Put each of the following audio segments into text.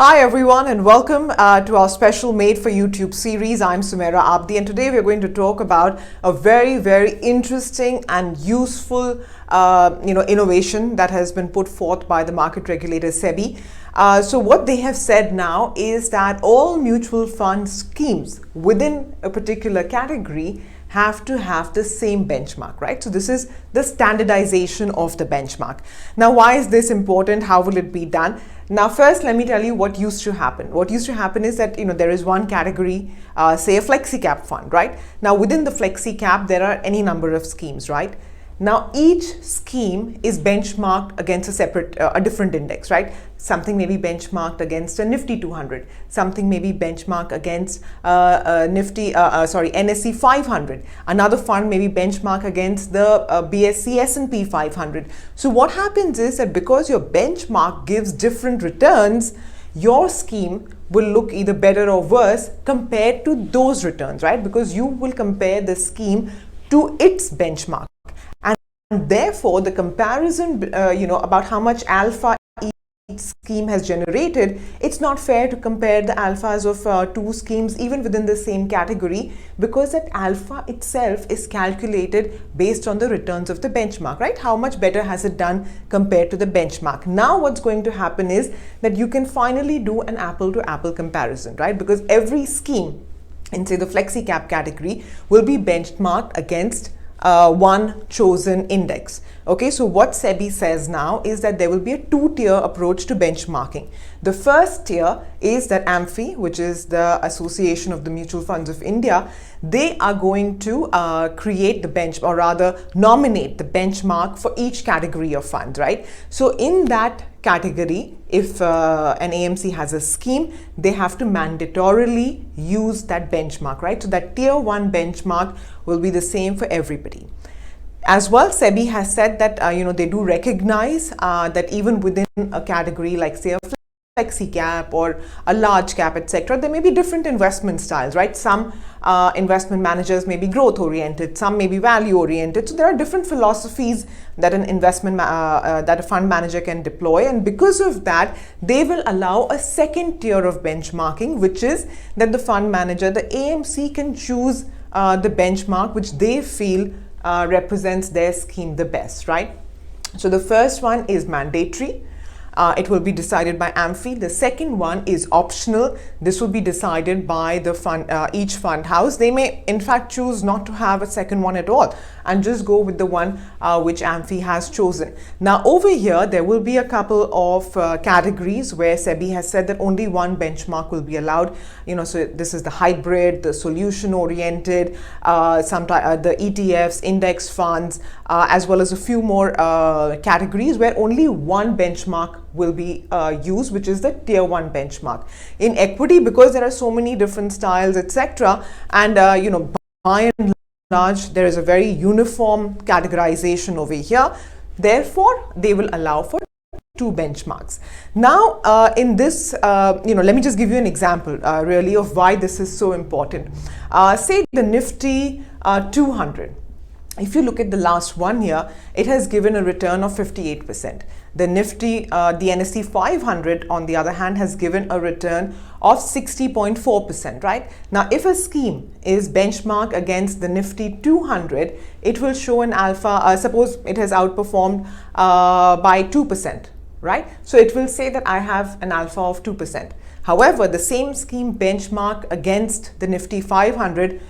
Hi everyone and welcome to our special Made for YouTube series. I'm Sumaira Abidi and today we're going to talk about a very interesting and useful innovation that has been put forth by the market regulator SEBI. So what they have said now is that all mutual fund schemes within a particular category have to have the same benchmark, right? So this is the standardization of the benchmark. Now, why is this important? How will it be done? Now, first, let me tell you what used to happen. What used to happen is that, there is one category, say a flexi cap fund, right? Now, within the flexi cap, there are any number of schemes, right? Now, each scheme is benchmarked against a different index, right? Something may be benchmarked against a Nifty 200. Something may be benchmarked against NSE 500. Another fund may be benchmarked against the BSE S&P 500. So what happens is that because your benchmark gives different returns, your scheme will look either better or worse compared to those returns, right? Because you will compare the scheme to its benchmark. And therefore, the comparison, about how much alpha each scheme has generated, it's not fair to compare the alphas of two schemes even within the same category, because that alpha itself is calculated based on the returns of the benchmark, right? How much better has it done compared to the benchmark? Now, what's going to happen is that you can finally do an apple-to-apple comparison, right? Because every scheme in, say, the flexi cap category will be benchmarked against one chosen index. Okay, so what SEBI says now is that there will be a two-tier approach to benchmarking. The first tier is that AMFI, which is the Association of the Mutual Funds of India, they are going to create the nominate the benchmark for each category of funds, right? So in that category, if an AMC has a scheme, they have to mandatorily use that benchmark, right? So that tier 1 benchmark will be the same for everybody. As well, SEBI has said that they do recognize that even within a category like, say, a flexi cap or a large cap, etc., there may be different investment styles, right? Some investment managers may be growth oriented, some may be value oriented. So there are different philosophies that an that a fund manager can deploy, and because of that, they will allow a second tier of benchmarking, which is that the fund manager, the AMC, can choose the benchmark which they feel represents their scheme the best, right? So the first one is mandatory. It will be decided by AMFI. The second one is optional. This will be decided by the fund, each fund house. They may in fact choose not to have a second one at all and just go with the one which AMFI has chosen. Now over here, there will be a couple of categories where SEBI has said that only one benchmark will be allowed. So this is the hybrid, the solution oriented, the ETFs, index funds, as well as a few more categories where only one benchmark will be used, which is the tier 1 benchmark. In equity, because there are so many different styles, etc., and by and large, there is a very uniform categorization over here. Therefore, they will allow for two benchmarks. Now, in this, let me just give you an example really of why this is so important. Say the Nifty 200. If you look at the last 1 year, it has given a return of 58%. The Nifty, the NSE 500, on the other hand, has given a return of 60.4%, right? Now, if a scheme is benchmarked against the Nifty 200, it will show an alpha, suppose it has outperformed by 2%, right? So it will say that I have an alpha of 2%. However, the same scheme benchmarked against the Nifty 500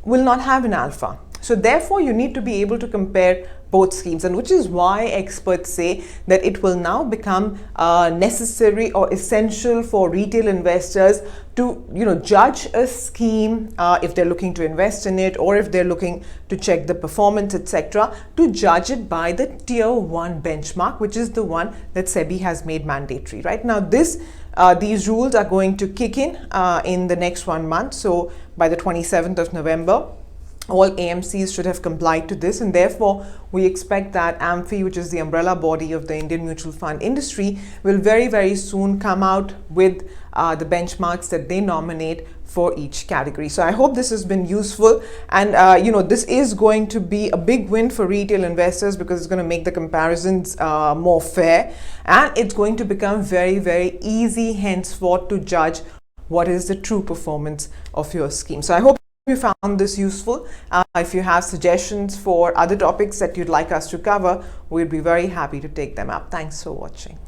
will not have an alpha. So therefore, you need to be able to compare both schemes, and which is why experts say that it will now become necessary or essential for retail investors to judge a scheme if they're looking to invest in it, or if they're looking to check the performance, etc., to judge it by the tier 1 benchmark, which is the one that SEBI has made mandatory. Right now, these rules are going to kick in the next 1 month. So by the 27th of November, all AMCs should have complied to this, and therefore we expect that AMFI, which is the umbrella body of the Indian mutual fund industry, will very soon come out with the benchmarks that they nominate for each category. So I hope this has been useful, and this is going to be a big win for retail investors because it's going to make the comparisons more fair, and it's going to become very, very easy henceforth to judge what is the true performance of your scheme. So I hope you found this useful. If you have suggestions for other topics that you'd like us to cover, we'd be very happy to take them up. Thanks for watching.